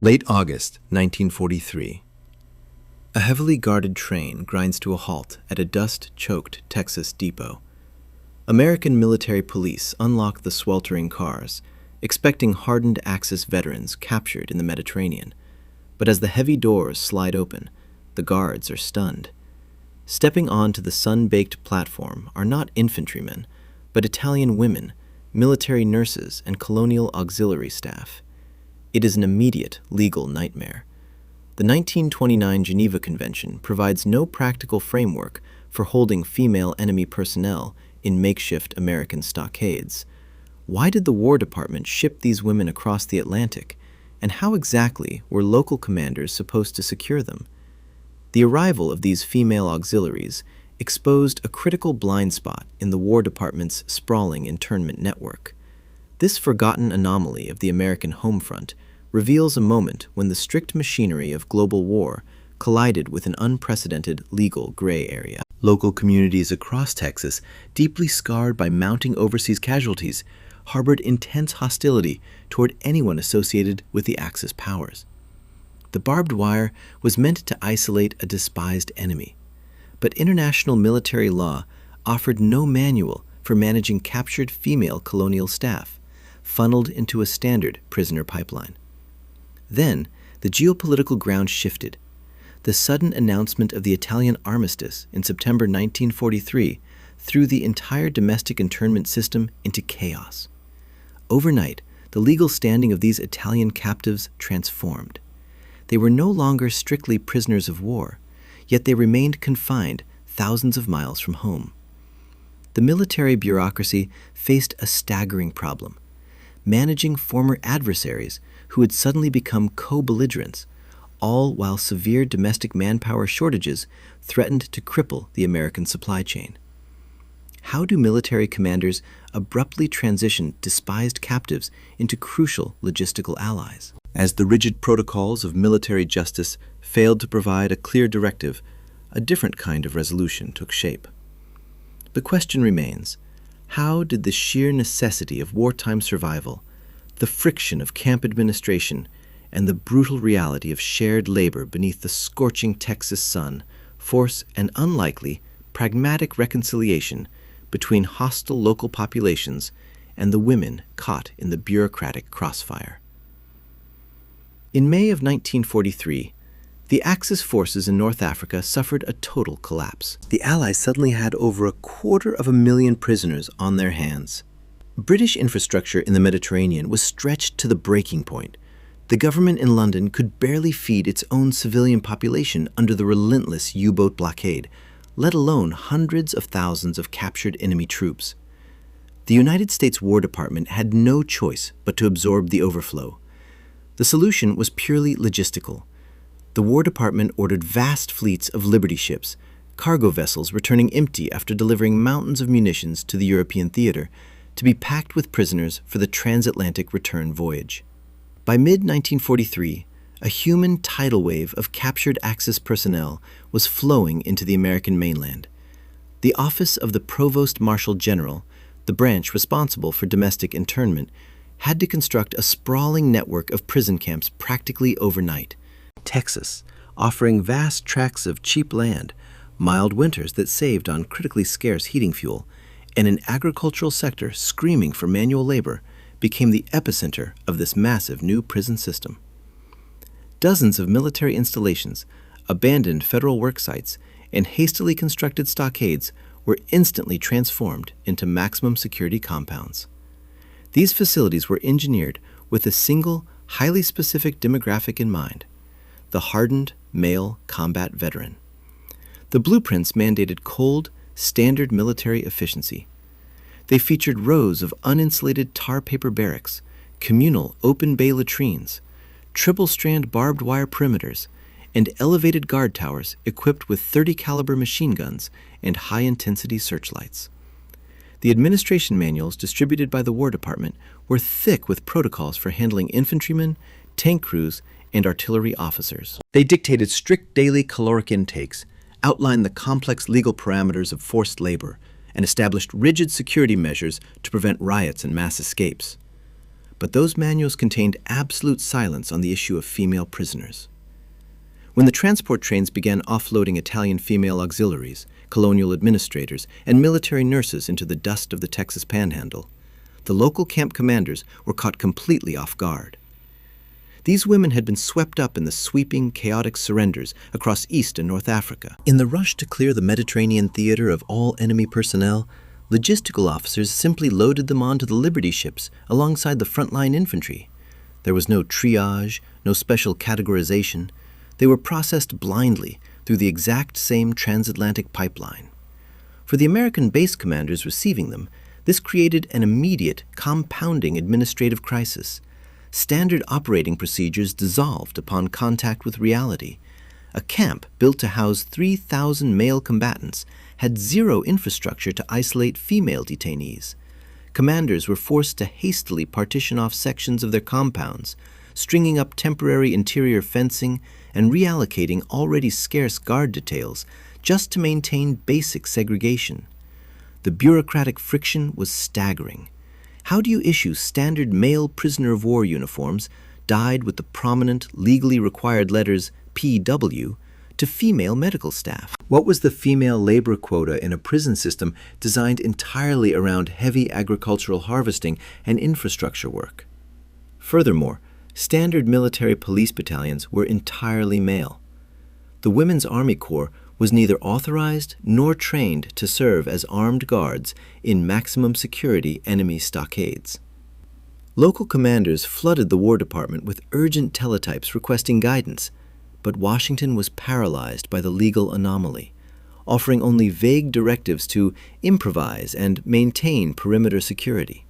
Late August 1943. A heavily guarded train grinds to a halt at a dust-choked Texas depot. American military police unlock the sweltering cars, expecting hardened Axis veterans captured in the Mediterranean. But as the heavy doors slide open, the guards are stunned. Stepping onto the sun-baked platform are not infantrymen, but Italian women, military nurses, and colonial auxiliary staff. It is an immediate legal nightmare. The 1929 Geneva Convention provides no practical framework for holding female enemy personnel in makeshift American stockades. Why did the War Department ship these women across the Atlantic, and how exactly were local commanders supposed to secure them? The arrival of these female auxiliaries exposed a critical blind spot in the War Department's sprawling internment network. This forgotten anomaly of the American home front reveals a moment when the strict machinery of global war collided with an unprecedented legal gray area. Local communities across Texas, deeply scarred by mounting overseas casualties, harbored intense hostility toward anyone associated with the Axis powers. The barbed wire was meant to isolate a despised enemy, but international military law offered no manual for managing captured female colonial staff, funneled into a standard prisoner pipeline. Then, the geopolitical ground shifted. The sudden announcement of the Italian armistice in September 1943 threw the entire domestic internment system into chaos. Overnight, the legal standing of these Italian captives transformed. They were no longer strictly prisoners of war, yet they remained confined thousands of miles from home. The military bureaucracy faced a staggering problem: managing former adversaries who had suddenly become co-belligerents, all while severe domestic manpower shortages threatened to cripple the American supply chain. How do military commanders abruptly transition despised captives into crucial logistical allies? As the rigid protocols of military justice failed to provide a clear directive, a different kind of resolution took shape. The question remains: how did the sheer necessity of wartime survival, the friction of camp administration, and the brutal reality of shared labor beneath the scorching Texas sun force an unlikely, pragmatic reconciliation between hostile local populations and the women caught in the bureaucratic crossfire? In May of 1943, the Axis forces in North Africa suffered a total collapse. The Allies suddenly had over 250,000 prisoners on their hands. British infrastructure in the Mediterranean was stretched to the breaking point. The government in London could barely feed its own civilian population under the relentless U-boat blockade, let alone hundreds of thousands of captured enemy troops. The United States War Department had no choice but to absorb the overflow. The solution was purely logistical. The War Department ordered vast fleets of Liberty ships, cargo vessels returning empty after delivering mountains of munitions to the European theater, to be packed with prisoners for the transatlantic return voyage. By mid-1943, a human tidal wave of captured Axis personnel was flowing into the American mainland. The Office of the Provost Marshal General, the branch responsible for domestic internment, had to construct a sprawling network of prison camps practically overnight. Texas, offering vast tracts of cheap land, mild winters that saved on critically scarce heating fuel, and an agricultural sector screaming for manual labor, became the epicenter of this massive new prison system. Dozens of military installations, abandoned federal work sites, and hastily constructed stockades were instantly transformed into maximum security compounds. These facilities were engineered with a single, highly specific demographic in mind: the hardened male combat veteran. The blueprints mandated cold, standard military efficiency. They featured rows of uninsulated tar paper barracks, communal open bay latrines, triple-strand barbed wire perimeters, and elevated guard towers equipped with .30 caliber machine guns and high-intensity searchlights. The administration manuals distributed by the War Department were thick with protocols for handling infantrymen, tank crews, and artillery officers. They dictated strict daily caloric intakes, outlined the complex legal parameters of forced labor, and established rigid security measures to prevent riots and mass escapes. but those manuals contained absolute silence on the issue of female prisoners. When the transport trains began offloading Italian female auxiliaries, colonial administrators, and military nurses into the dust of the Texas Panhandle, the local camp commanders were caught completely off guard. These women had been swept up in the sweeping, chaotic surrenders across East and North Africa. In the rush to clear the Mediterranean theater of all enemy personnel, logistical officers simply loaded them onto the Liberty ships alongside the frontline infantry. There was no triage, no special categorization. They were processed blindly through the exact same transatlantic pipeline. For the American base commanders receiving them, this created an immediate, compounding administrative crisis. Standard operating procedures dissolved upon contact with reality. A camp built to house 3,000 male combatants had zero infrastructure to isolate female detainees. Commanders were forced to hastily partition off sections of their compounds, stringing up temporary interior fencing and reallocating already scarce guard details just to maintain basic segregation. The bureaucratic friction was staggering. How do you issue standard male prisoner of war uniforms, dyed with the prominent, legally required letters PW, to female medical staff? What was the female labor quota in a prison system designed entirely around heavy agricultural harvesting and infrastructure work? Furthermore, standard military police battalions were entirely male. The Women's Army Corps was neither authorized nor trained to serve as armed guards in maximum security enemy stockades. Local commanders flooded the War Department with urgent teletypes requesting guidance, but Washington was paralyzed by the legal anomaly, offering only vague directives to improvise and maintain perimeter security.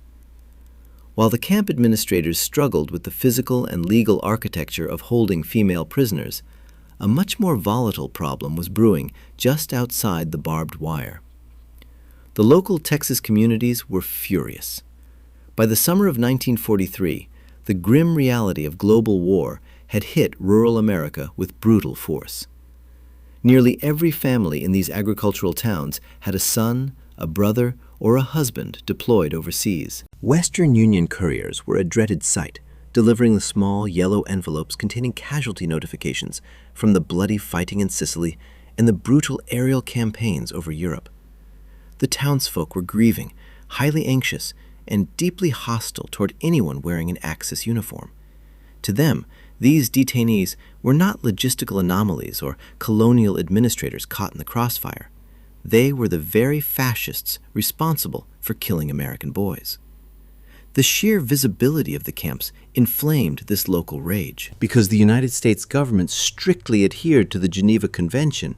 While the camp administrators struggled with the physical and legal architecture of holding female prisoners, a much more volatile problem was brewing just outside the barbed wire. The local Texas communities were furious. By the summer of 1943, the grim reality of global war had hit rural America with brutal force. Nearly every family in these agricultural towns had a son, a brother, or a husband deployed overseas. Western Union couriers were a dreaded sight, delivering the small yellow envelopes containing casualty notifications from the bloody fighting in Sicily and the brutal aerial campaigns over Europe. The townsfolk were grieving, highly anxious, and deeply hostile toward anyone wearing an Axis uniform. To them, these detainees were not logistical anomalies or colonial administrators caught in the crossfire. They were the very fascists responsible for killing American boys. The sheer visibility of the camps inflamed this local rage. Because the United States government strictly adhered to the Geneva Convention,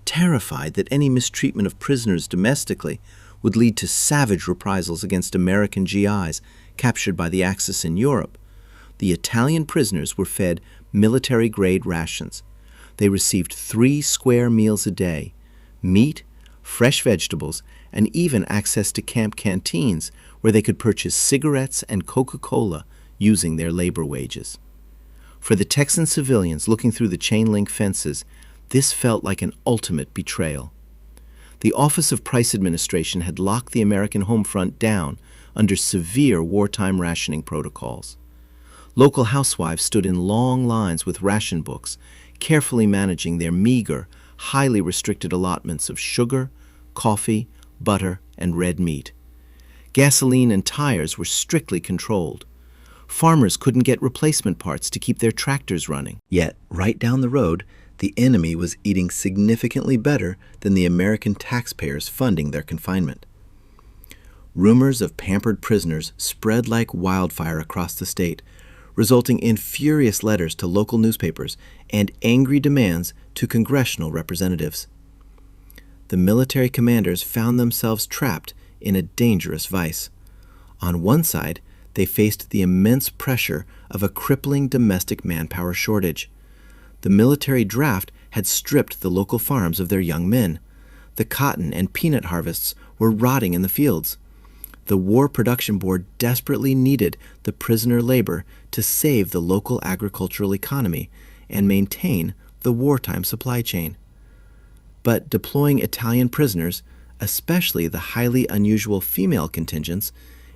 terrified that any mistreatment of prisoners domestically would lead to savage reprisals against American GIs captured by the Axis in Europe, the Italian prisoners were fed military-grade rations. They received 3 square meals a day, meat, fresh vegetables, and even access to camp canteens where they could purchase cigarettes and Coca-Cola using their labor wages. For the Texan civilians looking through the chain-link fences, this felt like an ultimate betrayal. The Office of Price Administration had locked the American home front down under severe wartime rationing protocols. Local housewives stood in long lines with ration books, carefully managing their meager, highly restricted allotments of sugar, coffee, butter, and red meat. Gasoline and tires were strictly controlled. Farmers couldn't get replacement parts to keep their tractors running. Yet, right down the road, the enemy was eating significantly better than the American taxpayers funding their confinement. Rumors of pampered prisoners spread like wildfire across the state, resulting in furious letters to local newspapers and angry demands to congressional representatives. The military commanders found themselves trapped in a dangerous vice. On one side, they faced the immense pressure of a crippling domestic manpower shortage. The military draft had stripped the local farms of their young men. The cotton and peanut harvests were rotting in the fields. The War Production Board desperately needed the prisoner labor to save the local agricultural economy and maintain the wartime supply chain. But deploying Italian prisoners, especially the highly unusual female contingents,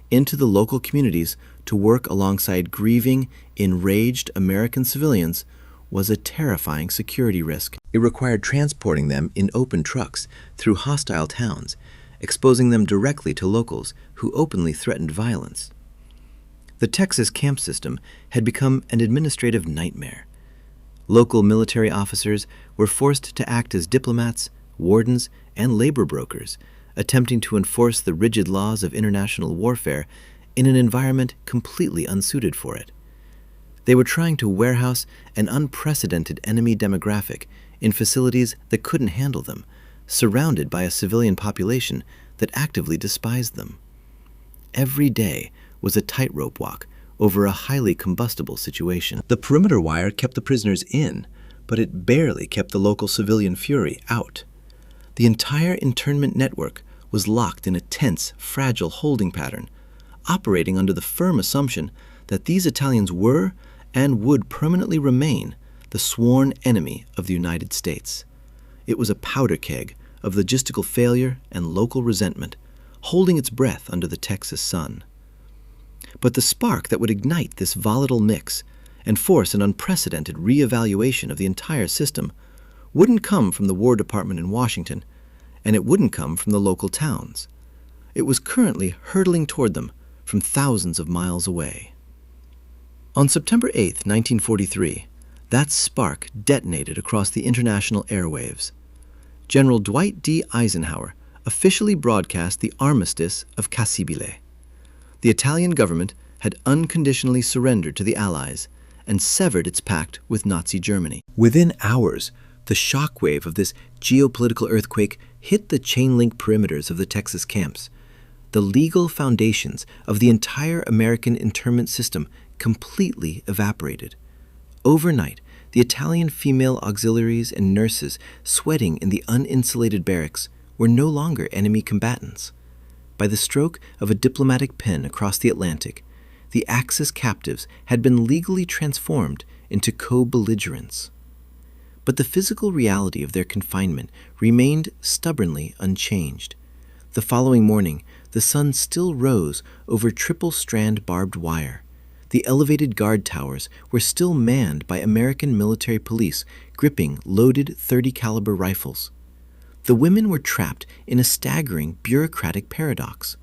into the local communities to work alongside grieving, enraged American civilians was a terrifying security risk. It required transporting them in open trucks through hostile towns, exposing them directly to locals who openly threatened violence. The Texas camp system had become an administrative nightmare. Local military officers were forced to act as diplomats, wardens, and labor brokers, attempting to enforce the rigid laws of international warfare in an environment completely unsuited for it. They were trying to warehouse an unprecedented enemy demographic in facilities that couldn't handle them, surrounded by a civilian population that actively despised them. Every day was a tightrope walk over a highly combustible situation. The perimeter wire kept the prisoners in, but it barely kept the local civilian fury out. The entire internment network was locked in a tense, fragile holding pattern, operating under the firm assumption that these Italians were and would permanently remain the sworn enemy of the United States. It was a powder keg of logistical failure and local resentment, holding its breath under the Texas sun. But the spark that would ignite this volatile mix and force an unprecedented reevaluation of the entire system wouldn't come from the War Department in Washington, and it wouldn't come from the local towns. It was currently hurtling toward them from thousands of miles away. On September 8, 1943, that spark detonated across the international airwaves. General Dwight D. Eisenhower officially broadcast the armistice of Cassibile. The Italian government had unconditionally surrendered to the Allies and severed its pact with Nazi Germany. Within hours, the shockwave of this geopolitical earthquake hit the chain-link perimeters of the Texas camps. The legal foundations of the entire American internment system completely evaporated. Overnight, the Italian female auxiliaries and nurses sweating in the uninsulated barracks were no longer enemy combatants. By the stroke of a diplomatic pen across the Atlantic, the Axis captives had been legally transformed into co-belligerents. But the physical reality of their confinement remained stubbornly unchanged. The following morning, the sun still rose over triple-strand barbed wire. The elevated guard towers were still manned by American military police gripping loaded .30 caliber rifles. The women were trapped in a staggering bureaucratic paradox.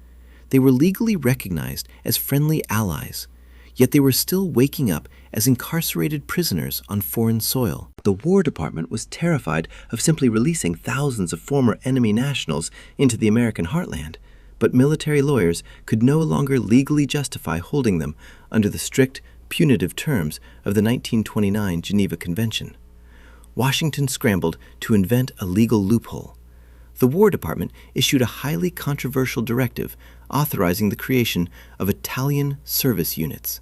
They were legally recognized as friendly allies, yet they were still waking up as incarcerated prisoners on foreign soil. The War Department was terrified of simply releasing thousands of former enemy nationals into the American heartland, but military lawyers could no longer legally justify holding them under the strict, punitive terms of the 1929 Geneva Convention. Washington scrambled to invent a legal loophole. The War Department issued a highly controversial directive authorizing the creation of Italian service units.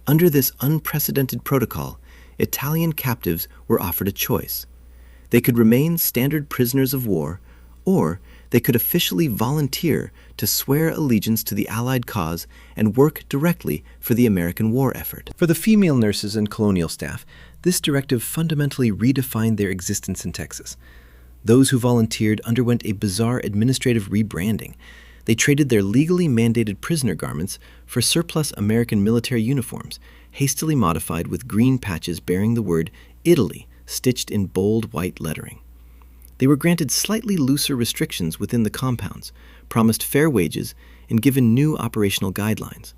Under this unprecedented protocol, Italian captives were offered a choice. They could remain standard prisoners of war, or they could officially volunteer to swear allegiance to the Allied cause and work directly for the American war effort. For the female nurses and colonial staff, this directive fundamentally redefined their existence in Texas. Those who volunteered underwent a bizarre administrative rebranding. They traded their legally mandated prisoner garments for surplus American military uniforms, hastily modified with green patches bearing the word Italy stitched in bold white lettering. They were granted slightly looser restrictions within the compounds, promised fair wages, and given new operational guidelines.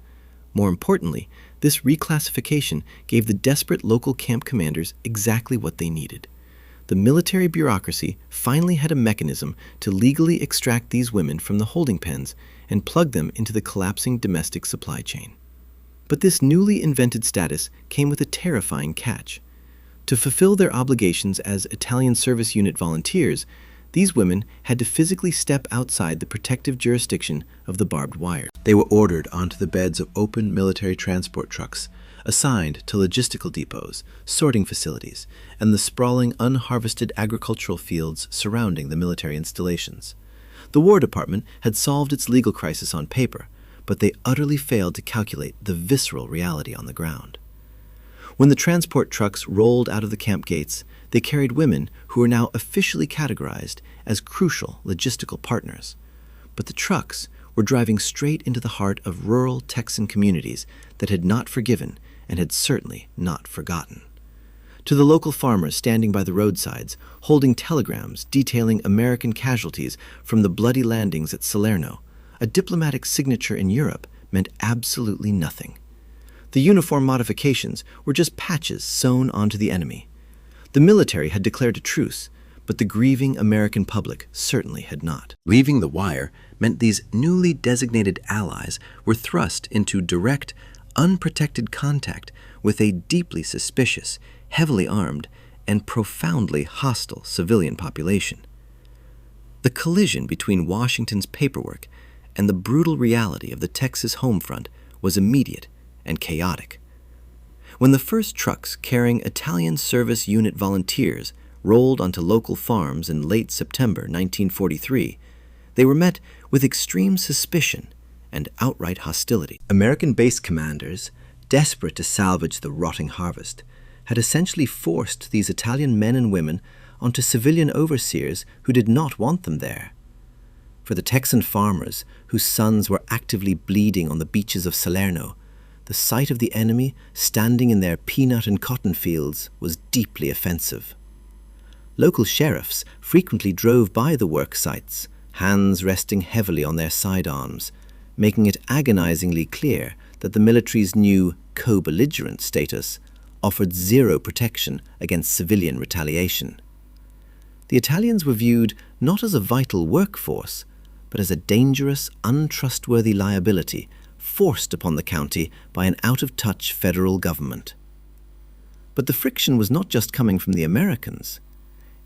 More importantly, this reclassification gave the desperate local camp commanders exactly what they needed. The military bureaucracy finally had a mechanism to legally extract these women from the holding pens and plug them into the collapsing domestic supply chain. But this newly invented status came with a terrifying catch. To fulfill their obligations as Italian service unit volunteers, these women had to physically step outside the protective jurisdiction of the barbed wire. They were ordered onto the beds of open military transport trucks, assigned to logistical depots, sorting facilities, and the sprawling unharvested agricultural fields surrounding the military installations. The War Department had solved its legal crisis on paper, but they utterly failed to calculate the visceral reality on the ground. When the transport trucks rolled out of the camp gates, they carried women who were now officially categorized as crucial logistical partners. But the trucks were driving straight into the heart of rural Texan communities that had not forgiven and had certainly not forgotten. To the local farmers standing by the roadsides, holding telegrams detailing American casualties from the bloody landings at Salerno, a diplomatic signature in Europe meant absolutely nothing. The uniform modifications were just patches sewn onto the enemy. The military had declared a truce, but the grieving American public certainly had not. Leaving the wire meant these newly designated allies were thrust into direct, unprotected contact with a deeply suspicious, heavily armed, and profoundly hostile civilian population. The collision between Washington's paperwork and the brutal reality of the Texas home front was immediate and chaotic. When the first trucks carrying Italian Service Unit volunteers rolled onto local farms in late September 1943, they were met with extreme suspicion and outright hostility. American base commanders, desperate to salvage the rotting harvest, had essentially forced these Italian men and women onto civilian overseers who did not want them there. For the Texan farmers, whose sons were actively bleeding on the beaches of Salerno, the sight of the enemy standing in their peanut and cotton fields was deeply offensive. Local sheriffs frequently drove by the work sites, hands resting heavily on their sidearms, making it agonizingly clear that the military's new co-belligerent status offered zero protection against civilian retaliation. The Italians were viewed not as a vital workforce, but as a dangerous, untrustworthy liability forced upon the county by an out-of-touch federal government. But the friction was not just coming from the Americans.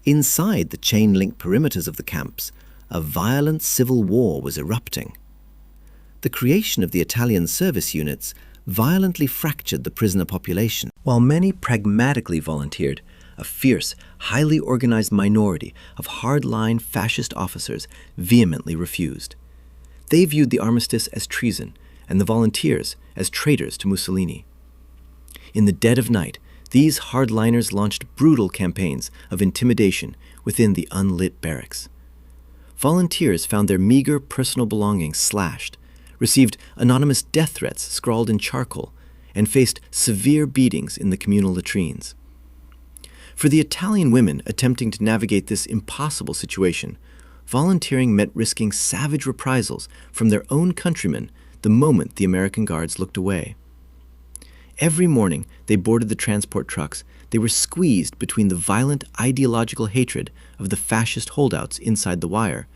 Inside the chain-link perimeters of the camps, a violent civil war was erupting. The creation of the Italian service units violently fractured the prisoner population. While many pragmatically volunteered, a fierce, highly organized minority of hard-line fascist officers vehemently refused. They viewed the armistice as treason and the volunteers as traitors to Mussolini. In the dead of night, these hardliners launched brutal campaigns of intimidation within the unlit barracks. Volunteers found their meager personal belongings slashed, received anonymous death threats scrawled in charcoal, and faced severe beatings in the communal latrines. For the Italian women attempting to navigate this impossible situation, volunteering meant risking savage reprisals from their own countrymen the moment the American guards looked away. Every morning they boarded the transport trucks, they were squeezed between the violent ideological hatred of the fascist holdouts inside the wire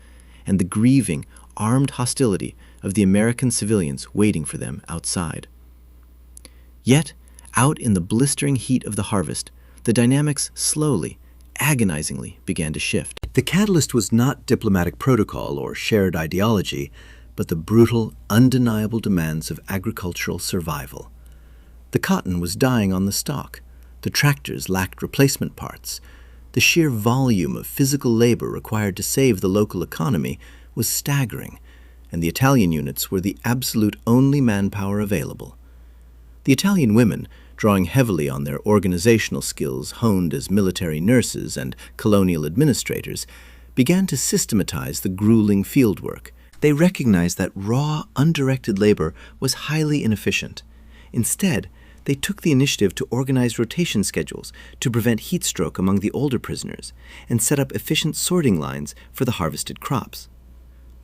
and the grieving, armed hostility of the American civilians waiting for them outside. Yet, out in the blistering heat of the harvest, the dynamics slowly, agonizingly began to shift. The catalyst was not diplomatic protocol or shared ideology, but the brutal, undeniable demands of agricultural survival. The cotton was dying on the stalk. The tractors lacked replacement parts. The sheer volume of physical labor required to save the local economy was staggering, and the Italian units were the absolute only manpower available. The Italian women, drawing heavily on their organizational skills honed as military nurses and colonial administrators, began to systematize the grueling fieldwork. They recognized that raw, undirected labor was highly inefficient. Instead, they took the initiative to organize rotation schedules to prevent heat stroke among the older prisoners and set up efficient sorting lines for the harvested crops.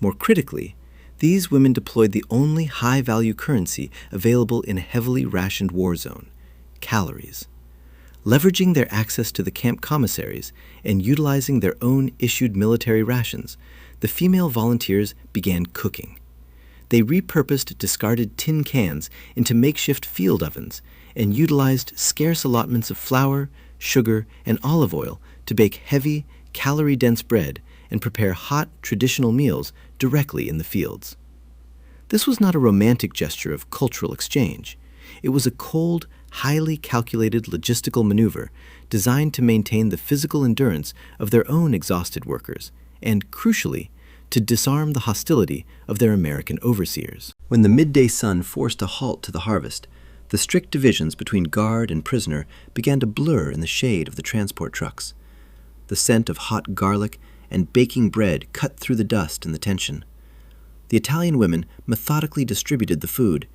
More critically, these women deployed the only high-value currency available in a heavily rationed war zone: calories. Leveraging their access to the camp commissaries and utilizing their own issued military rations, the female volunteers began cooking. They repurposed discarded tin cans into makeshift field ovens and utilized scarce allotments of flour, sugar, and olive oil to bake heavy, calorie-dense bread and prepare hot, traditional meals directly in the fields. This was not a romantic gesture of cultural exchange. It was a cold, highly calculated logistical maneuver designed to maintain the physical endurance of their own exhausted workers and, crucially, to disarm the hostility of their American overseers. When the midday sun forced a halt to the harvest, the strict divisions between guard and prisoner began to blur in the shade of the transport trucks. The scent of hot garlic and baking bread cut through the dust and the tension. The Italian women methodically distributed the food,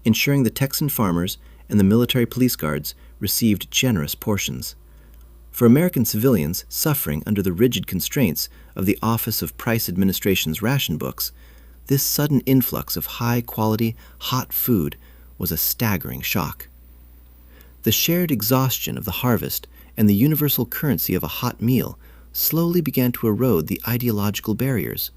ensuring the Texan farmers and the military police guards received generous portions. For American civilians suffering under the rigid constraints of the Office of Price Administration's ration books, this sudden influx of high-quality, hot food was a staggering shock. The shared exhaustion of the harvest and the universal currency of a hot meal slowly began to erode the ideological barriers.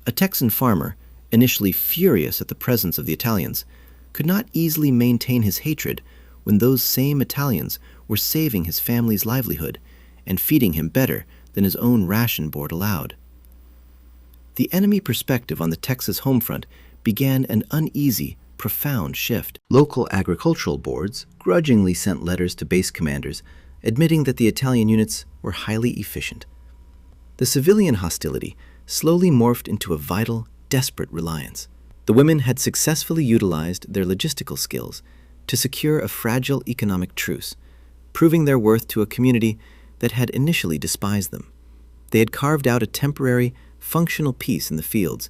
A Texan farmer, initially furious at the presence of the Italians, could not easily maintain his hatred when those same Italians were saving his family's livelihood and feeding him better than his own ration board allowed. The enemy perspective on the Texas home front began an uneasy, profound shift. Local agricultural boards grudgingly sent letters to base commanders admitting that the Italian units were highly efficient. The civilian hostility slowly morphed into a vital, desperate reliance. The women had successfully utilized their logistical skills to secure a fragile economic truce, proving their worth to a community that had initially despised them. They had carved out a temporary, functional peace in the fields,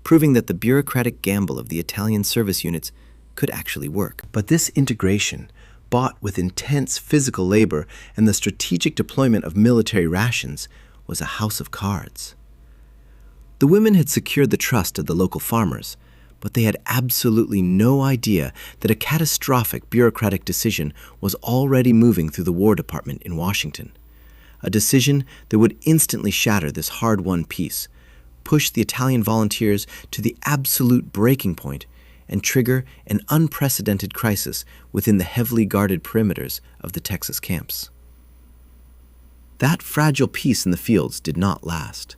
proving that the bureaucratic gamble of the Italian service units could actually work. But this integration, bought with intense physical labor and the strategic deployment of military rations, was a house of cards. The women had secured the trust of the local farmers, but they had absolutely no idea that a catastrophic bureaucratic decision was already moving through the War Department in Washington. A decision that would instantly shatter this hard-won peace, push the Italian volunteers to the absolute breaking point, and trigger an unprecedented crisis within the heavily guarded perimeters of the Texas camps. That fragile peace in the fields did not last.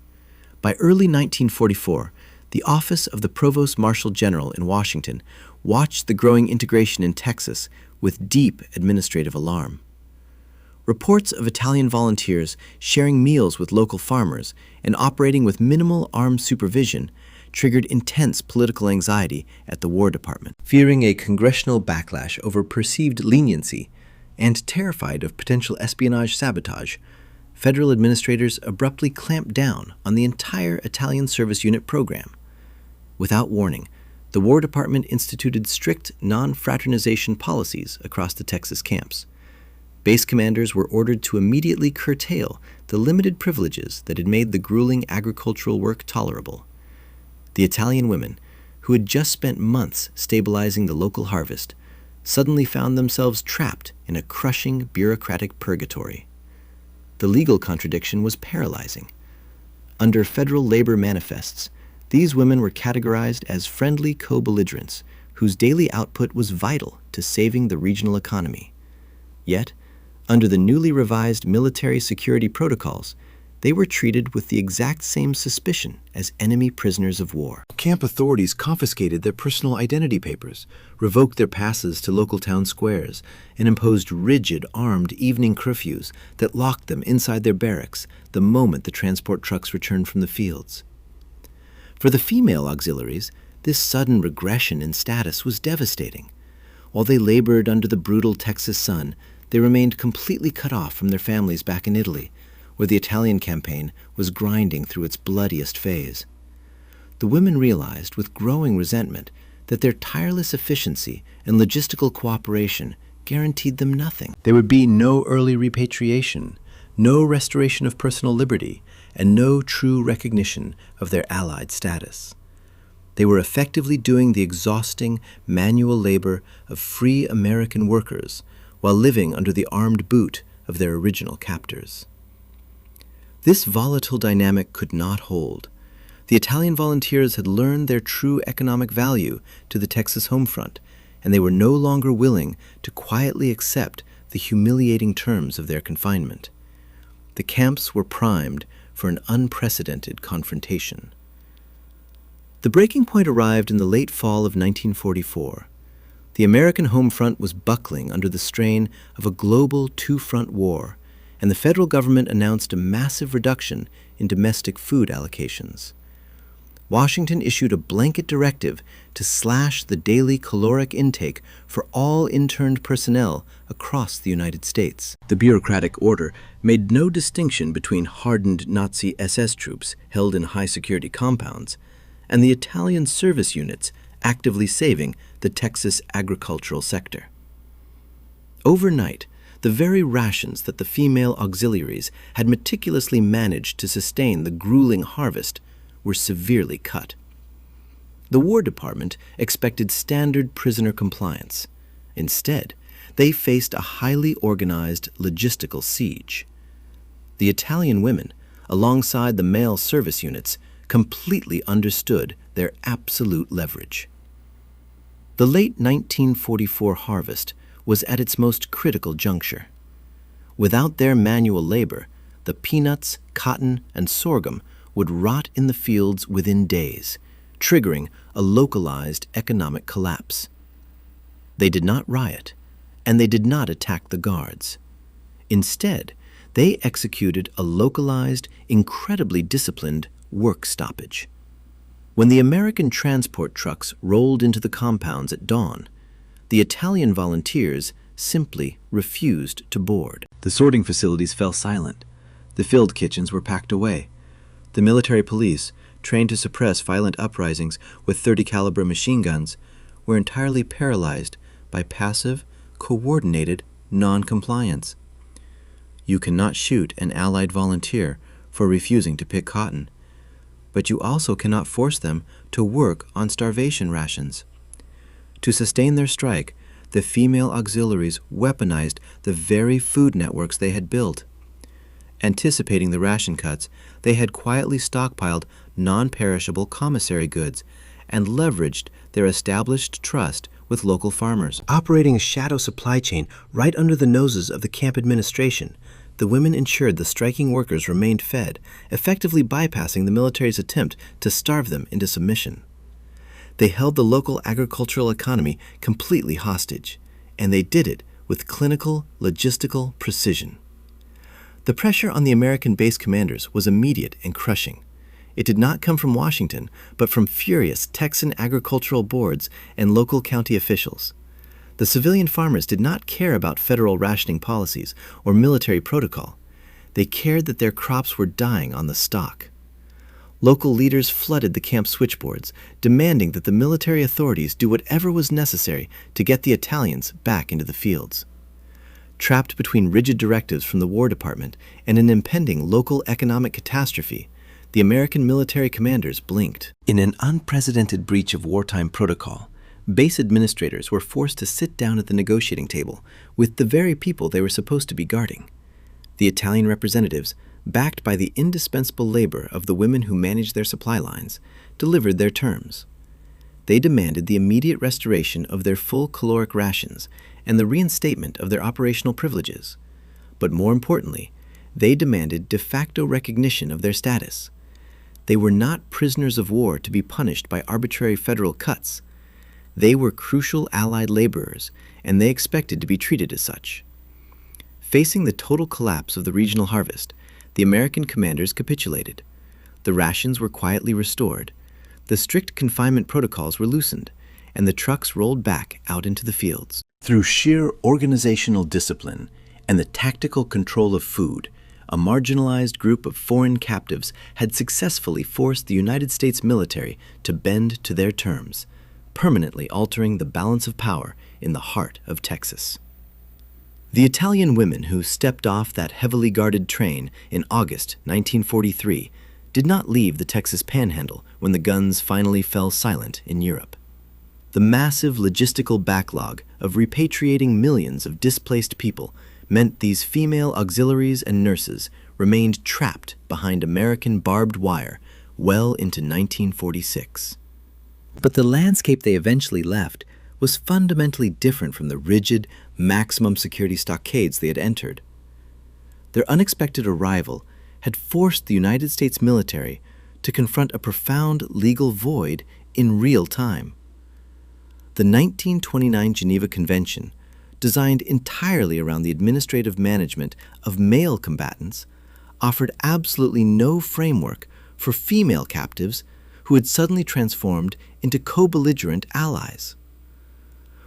By early 1944, the Office of the Provost Marshal General in Washington watched the growing integration in Texas with deep administrative alarm. Reports of Italian volunteers sharing meals with local farmers and operating with minimal armed supervision triggered intense political anxiety at the War Department. Fearing a congressional backlash over perceived leniency and terrified of potential espionage sabotage, federal administrators abruptly clamped down on the entire Italian service unit program. Without warning, the War Department instituted strict non-fraternization policies across the Texas camps. Base commanders were ordered to immediately curtail the limited privileges that had made the grueling agricultural work tolerable. The Italian women, who had just spent months stabilizing the local harvest, suddenly found themselves trapped in a crushing bureaucratic purgatory. The legal contradiction was paralyzing. Under federal labor manifests, these women were categorized as friendly co-belligerents whose daily output was vital to saving the regional economy. Yet, under the newly revised military security protocols, they were treated with the exact same suspicion as enemy prisoners of war. Camp authorities confiscated their personal identity papers, revoked their passes to local town squares, and imposed rigid armed evening curfews that locked them inside their barracks the moment the transport trucks returned from the fields. For the female auxiliaries, this sudden regression in status was devastating. While they labored under the brutal Texas sun, they remained completely cut off from their families back in Italy, where the Italian campaign was grinding through its bloodiest phase. The women realized with growing resentment that their tireless efficiency and logistical cooperation guaranteed them nothing. There would be no early repatriation, no restoration of personal liberty, and no true recognition of their allied status. They were effectively doing the exhausting manual labor of free American workers while living under the armed boot of their original captors. This volatile dynamic could not hold. The Italian volunteers had learned their true economic value to the Texas home front, and they were no longer willing to quietly accept the humiliating terms of their confinement. The camps were primed for an unprecedented confrontation. The breaking point arrived in the late fall of 1944. The American home front was buckling under the strain of a global two-front war, and the federal government announced a massive reduction in domestic food allocations. Washington issued a blanket directive to slash the daily caloric intake for all interned personnel across the United States. The bureaucratic order made no distinction between hardened Nazi SS troops held in high-security compounds and the Italian service units actively saving the Texas agricultural sector. Overnight, the very rations that the female auxiliaries had meticulously managed to sustain the grueling harvest were severely cut. The War Department expected standard prisoner compliance. Instead, they faced a highly organized logistical siege. The Italian women, alongside the male service units, completely understood their absolute leverage. The late 1944 harvest was at its most critical juncture. Without their manual labor, the peanuts, cotton, and sorghum would rot in the fields within days, triggering a localized economic collapse. They did not riot, and they did not attack the guards. Instead, they executed a localized, incredibly disciplined work stoppage. When the American transport trucks rolled into the compounds at dawn, the Italian volunteers simply refused to board. The sorting facilities fell silent. The field kitchens were packed away. The military police, trained to suppress violent uprisings with .30 caliber machine guns, were entirely paralyzed by passive, coordinated non-compliance. You cannot shoot an Allied volunteer for refusing to pick cotton, but you also cannot force them to work on starvation rations. To sustain their strike, the female auxiliaries weaponized the very food networks they had built. Anticipating the ration cuts, they had quietly stockpiled non-perishable commissary goods and leveraged their established trust with local farmers. Operating a shadow supply chain right under the noses of the camp administration, the women ensured the striking workers remained fed, effectively bypassing the military's attempt to starve them into submission. They held the local agricultural economy completely hostage, and they did it with clinical, logistical precision. The pressure on the American base commanders was immediate and crushing. It did not come from Washington, but from furious Texan agricultural boards and local county officials. The civilian farmers did not care about federal rationing policies or military protocol. They cared that their crops were dying on the stalk. Local leaders flooded the camp switchboards, demanding that the military authorities do whatever was necessary to get the Italians back into the fields. Trapped between rigid directives from the War Department and an impending local economic catastrophe, the American military commanders blinked. In an unprecedented breach of wartime protocol, base administrators were forced to sit down at the negotiating table with the very people they were supposed to be guarding. The Italian representatives, backed by the indispensable labor of the women who managed their supply lines, delivered their terms. They demanded the immediate restoration of their full caloric rations and the reinstatement of their operational privileges. But more importantly, they demanded de facto recognition of their status. They were not prisoners of war to be punished by arbitrary federal cuts. They were crucial Allied laborers, and they expected to be treated as such. Facing the total collapse of the regional harvest, the American commanders capitulated. The rations were quietly restored. The strict confinement protocols were loosened, and the trucks rolled back out into the fields. Through sheer organizational discipline and the tactical control of food, a marginalized group of foreign captives had successfully forced the United States military to bend to their terms, permanently altering the balance of power in the heart of Texas. The Italian women who stepped off that heavily guarded train in August 1943 did not leave the Texas Panhandle when the guns finally fell silent in Europe. The massive logistical backlog of repatriating millions of displaced people meant these female auxiliaries and nurses remained trapped behind American barbed wire well into 1946. But the landscape they eventually left was fundamentally different from the rigid, maximum security stockades they had entered. Their unexpected arrival had forced the United States military to confront a profound legal void in real time. The 1929 Geneva Convention, designed entirely around the administrative management of male combatants, offered absolutely no framework for female captives who had suddenly transformed into co-belligerent allies.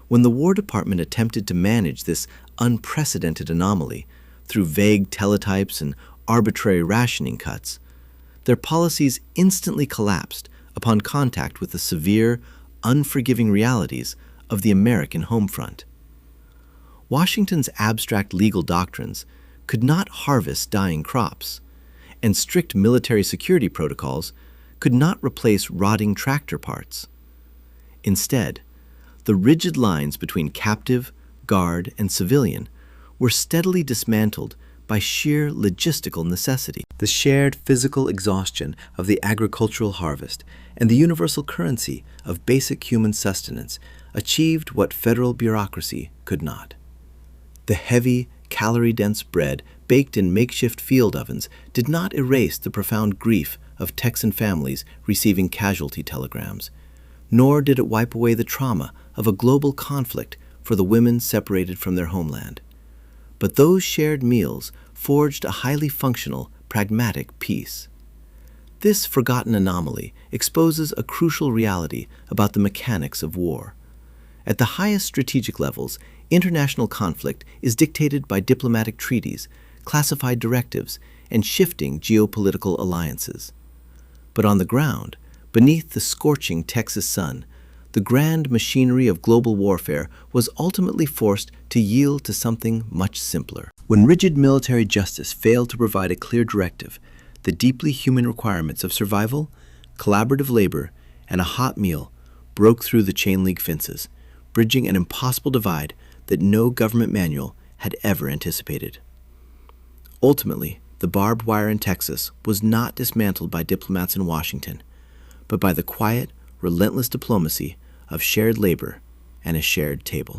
When the War Department attempted to manage this unprecedented anomaly through vague teletypes and arbitrary rationing cuts, their policies instantly collapsed upon contact with the severe, unforgiving realities of the American home front. Washington's abstract legal doctrines could not harvest dying crops, and strict military security protocols could not replace rotting tractor parts. Instead, the rigid lines between captive, guard, and civilian were steadily dismantled by sheer logistical necessity. The shared physical exhaustion of the agricultural harvest and the universal currency of basic human sustenance achieved what federal bureaucracy could not. The heavy, calorie-dense bread baked in makeshift field ovens did not erase the profound grief of Texan families receiving casualty telegrams, nor did it wipe away the trauma of a global conflict for the women separated from their homeland. But those shared meals forged a highly functional, pragmatic peace. This forgotten anomaly exposes a crucial reality about the mechanics of war. At the highest strategic levels, international conflict is dictated by diplomatic treaties, classified directives, and shifting geopolitical alliances. But on the ground, beneath the scorching Texas sun, the grand machinery of global warfare was ultimately forced to yield to something much simpler. When rigid military justice failed to provide a clear directive, the deeply human requirements of survival, collaborative labor, and a hot meal broke through the chain link fences, bridging an impossible divide that no government manual had ever anticipated. Ultimately, the barbed wire in Texas was not dismantled by diplomats in Washington, but by the quiet, relentless diplomacy of shared labor and a shared table.